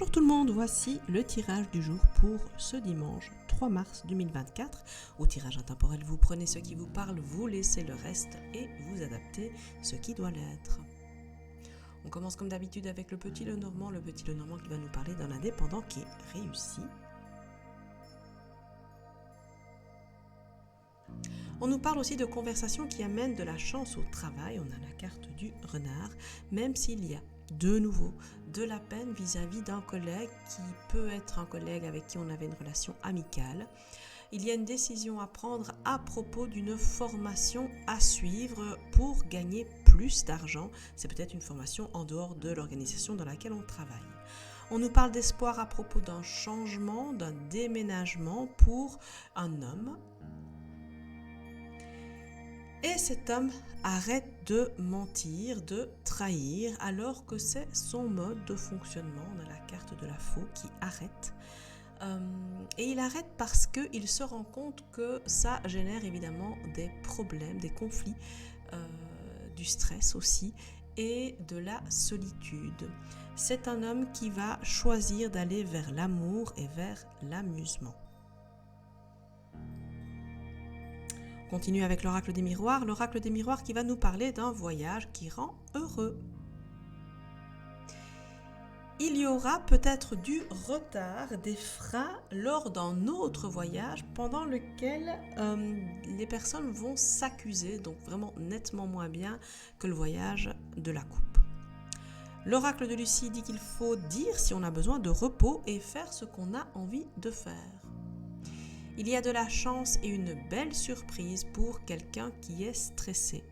Bonjour tout le monde, voici le tirage du jour pour ce dimanche 3 mars 2024. Au tirage intemporel, vous prenez ce qui vous parle, vous laissez le reste et vous adaptez ce qui doit l'être. On commence comme d'habitude avec le petit Lenormand qui va nous parler d'un indépendant qui réussit. On nous parle aussi de conversations qui amènent de la chance au travail. On a la carte du renard, même s'il y a de nouveau de la peine vis-à-vis d'un collègue qui peut être un collègue avec qui on avait une relation amicale. Il y a une décision à prendre à propos d'une formation à suivre pour gagner plus d'argent. C'est peut-être une formation en dehors de l'organisation dans laquelle on travaille. On nous parle d'espoir à propos d'un changement, d'un déménagement pour un homme. Et cet homme arrête de mentir, de trahir, alors que c'est son mode de fonctionnement. On a la carte de la faux qui arrête. Et il arrête parce qu'il se rend compte que ça génère évidemment des problèmes, des conflits, du stress aussi et de la solitude. C'est un homme qui va choisir d'aller vers l'amour et vers l'amusement. Continue avec l'oracle des miroirs qui va nous parler d'un voyage qui rend heureux. Il y aura peut-être du retard, des freins lors d'un autre voyage pendant lequel les personnes vont s'accuser, donc vraiment nettement moins bien que le voyage de la coupe. L'oracle de Lucie dit qu'il faut dire si on a besoin de repos et faire ce qu'on a envie de faire. Il y a de la chance et une belle surprise pour quelqu'un qui est stressé.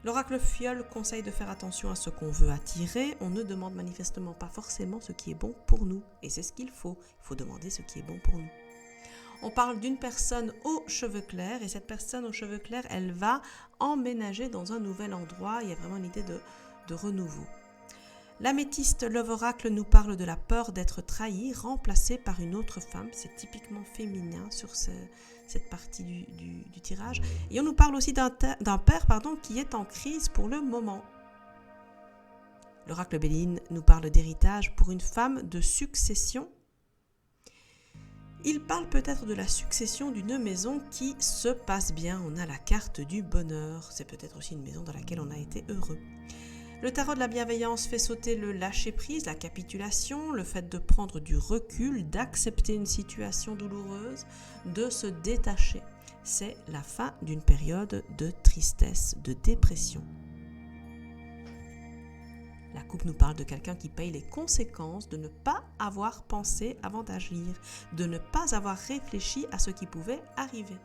L'oracle Fiole conseille de faire attention à ce qu'on veut attirer. On ne demande manifestement pas forcément ce qui est bon pour nous. Et c'est ce qu'il faut. Il faut demander ce qui est bon pour nous. On parle d'une personne aux cheveux clairs. Et cette personne aux cheveux clairs, elle va emménager dans un nouvel endroit. Il y a vraiment une idée de renouveau. L'améthyste Love Oracle nous parle de la peur d'être trahi, remplacée par une autre femme. C'est typiquement féminin sur cette partie du tirage. Et on nous parle aussi d'un père qui est en crise pour le moment. L'oracle Béline nous parle d'héritage pour une femme, de succession. Il parle peut-être de la succession d'une maison qui se passe bien. On a la carte du bonheur. C'est peut-être aussi une maison dans laquelle on a été heureux. Le tarot de la bienveillance fait sauter le lâcher-prise, la capitulation, le fait de prendre du recul, d'accepter une situation douloureuse, de se détacher. C'est la fin d'une période de tristesse, de dépression. La coupe nous parle de quelqu'un qui paye les conséquences de ne pas avoir pensé avant d'agir, de ne pas avoir réfléchi à ce qui pouvait arriver.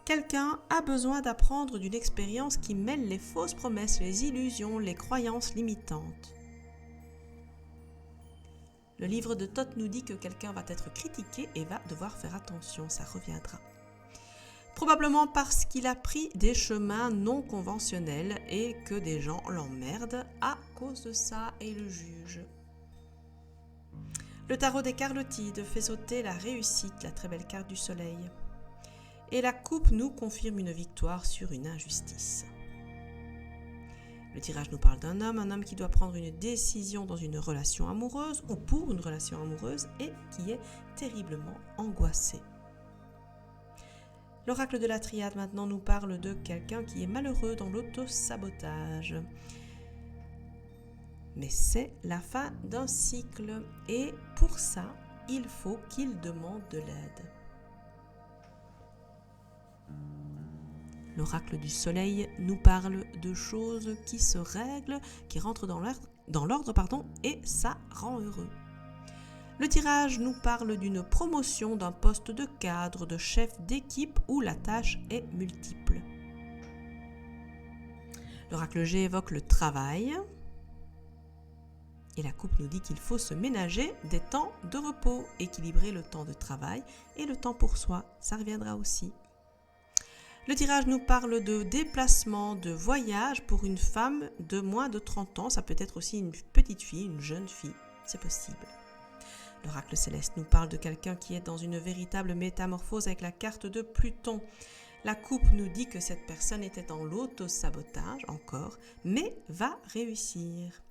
Quelqu'un a besoin d'apprendre d'une expérience qui mêle les fausses promesses, les illusions, les croyances limitantes. Le livre de Thoth nous dit que quelqu'un va être critiqué et va devoir faire attention, ça reviendra. Probablement parce qu'il a pris des chemins non conventionnels et que des gens l'emmerdent à cause de ça et le jugent. Le tarot des Carlotides fait sauter la réussite, la très belle carte du soleil. Et la coupe nous confirme une victoire sur une injustice. Le tirage nous parle d'un homme, un homme qui doit prendre une décision dans une relation amoureuse ou pour une relation amoureuse et qui est terriblement angoissé. L'oracle de la triade maintenant nous parle de quelqu'un qui est malheureux dans l'autosabotage. Mais c'est la fin d'un cycle et pour ça, il faut qu'il demande de l'aide. L'oracle du soleil nous parle de choses qui se règlent, qui rentrent dans l'ordre, et ça rend heureux. Le tirage nous parle d'une promotion d'un poste de cadre, de chef d'équipe où la tâche est multiple. L'oracle G évoque le travail. Et la coupe nous dit qu'il faut se ménager des temps de repos, équilibrer le temps de travail et le temps pour soi. Ça reviendra aussi. Le tirage nous parle de déplacement, de voyage pour une femme de moins de 30 ans. Ça peut être aussi une petite fille, une jeune fille. C'est possible. L'oracle céleste nous parle de quelqu'un qui est dans une véritable métamorphose avec la carte de Pluton. La coupe nous dit que cette personne était dans l'auto-sabotage encore, mais va réussir.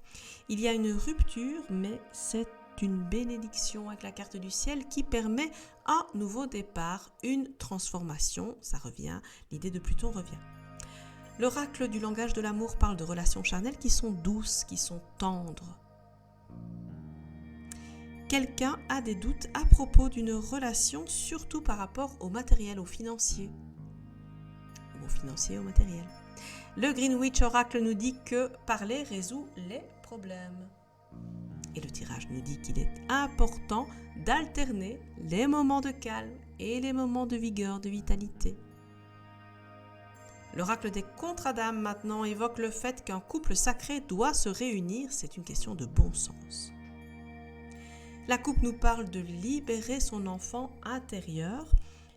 Il y a une rupture, mais c'est une bénédiction avec la carte du ciel qui permet un nouveau départ, une transformation. Ça revient, l'idée de Pluton revient. L'oracle du langage de l'amour parle de relations charnelles qui sont douces, qui sont tendres. Quelqu'un a des doutes à propos d'une relation, surtout par rapport au matériel, au financier. Au financier, au matériel. Le Greenwich Oracle nous dit que parler résout les problèmes. Et le tirage nous dit qu'il est important d'alterner les moments de calme et les moments de vigueur, de vitalité. L'oracle des contre-dames maintenant évoque le fait qu'un couple sacré doit se réunir, c'est une question de bon sens. La coupe nous parle de libérer son enfant intérieur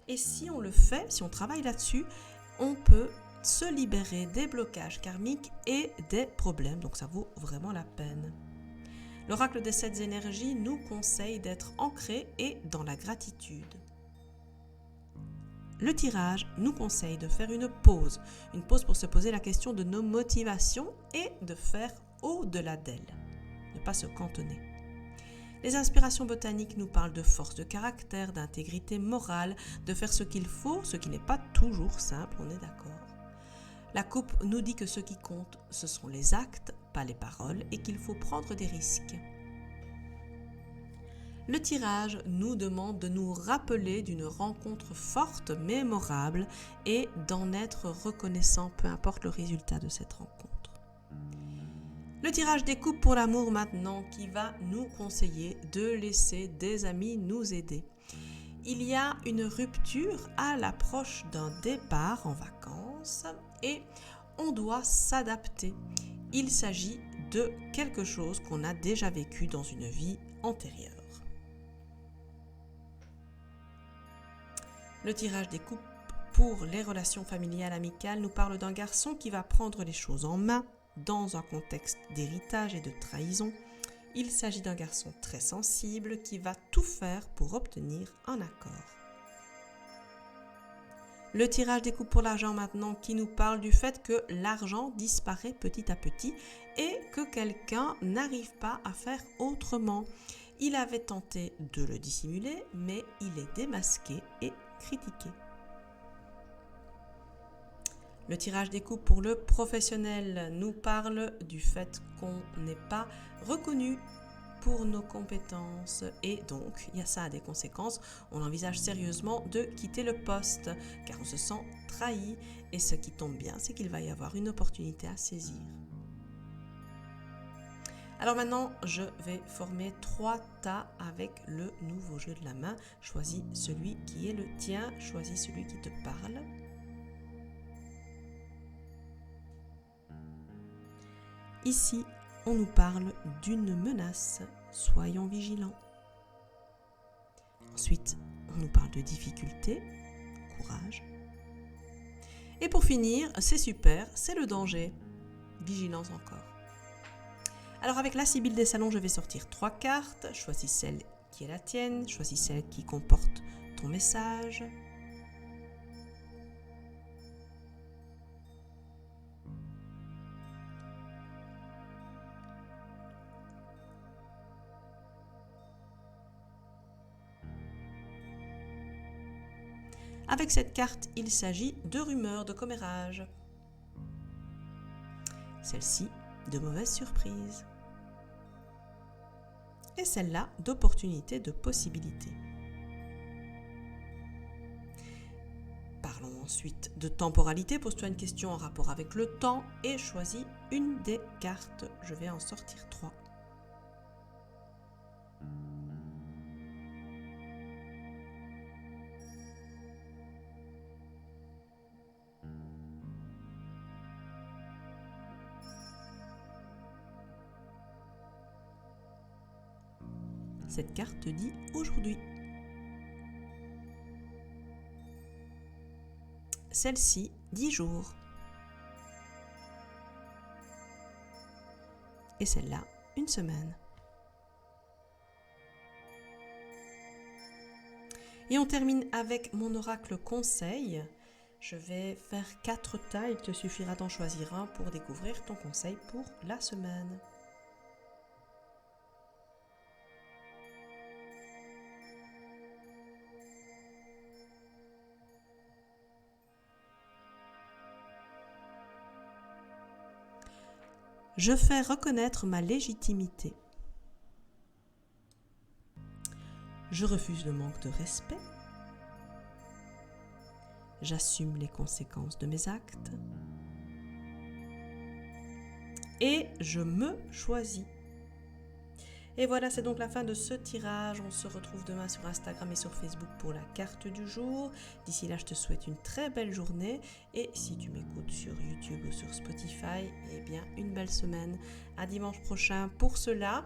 et si on le fait, si on travaille là-dessus, on peut se libérer des blocages karmiques et des problèmes, donc ça vaut vraiment la peine. L'oracle des 7 énergies nous conseille d'être ancrés et dans la gratitude. Le tirage nous conseille de faire une pause pour se poser la question de nos motivations et de faire au-delà d'elles, ne pas se cantonner. Les inspirations botaniques nous parlent de force de caractère, d'intégrité morale, de faire ce qu'il faut, ce qui n'est pas toujours simple, on est d'accord. La coupe nous dit que ce qui compte, ce sont les actes, pas les paroles, et qu'il faut prendre des risques. Le tirage nous demande de nous rappeler d'une rencontre forte, mémorable, et d'en être reconnaissant, peu importe le résultat de cette rencontre. Le tirage des coupes pour l'amour maintenant, qui va nous conseiller de laisser des amis nous aider. Il y a une rupture à l'approche d'un départ en vacances et on doit s'adapter. Il s'agit de quelque chose qu'on a déjà vécu dans une vie antérieure. Le tirage des coupes pour les relations familiales amicales nous parle d'un garçon qui va prendre les choses en main dans un contexte d'héritage et de trahison. Il s'agit d'un garçon très sensible qui va tout faire pour obtenir un accord. Le tirage des coupes pour l'argent maintenant qui nous parle du fait que l'argent disparaît petit à petit et que quelqu'un n'arrive pas à faire autrement. Il avait tenté de le dissimuler, mais il est démasqué et critiqué. Le tirage des coupes pour le professionnel nous parle du fait qu'on n'est pas reconnu pour nos compétences et donc ça a des conséquences. On envisage sérieusement de quitter le poste car on se sent trahi et ce qui tombe bien, c'est qu'il va y avoir une opportunité à saisir. Alors maintenant, je vais former 3 tas avec le nouveau jeu de la main. Choisis celui qui est le tien, choisis celui qui te parle. Ici, on nous parle d'une menace, soyons vigilants. Ensuite, on nous parle de difficultés, courage. Et pour finir, c'est super, c'est le danger, vigilance encore. Alors avec la Sibylle des Salons, je vais sortir 3 cartes, choisis celle qui est la tienne, choisis celle qui comporte ton message. Avec cette carte, il s'agit de rumeurs, de commérages. Celle-ci, de mauvaises surprises. Et celle-là, d'opportunités, de possibilités. Parlons ensuite de temporalité. Pose-toi une question en rapport avec le temps et choisis une des cartes. Je vais en sortir 3. Cette carte te dit aujourd'hui. Celle-ci, 10 jours. Et celle-là, 1 semaine. Et on termine avec mon oracle conseil. Je vais faire 4 tas, il te suffira d'en choisir un pour découvrir ton conseil pour la semaine. Je fais reconnaître ma légitimité. Je refuse le manque de respect. J'assume les conséquences de mes actes. Et je me choisis. Et voilà, c'est donc la fin de ce tirage. On se retrouve demain sur Instagram et sur Facebook pour la carte du jour. D'ici là, je te souhaite une très belle journée. Et si tu m'écoutes sur YouTube ou sur Spotify, eh bien, une belle semaine. À dimanche prochain pour cela.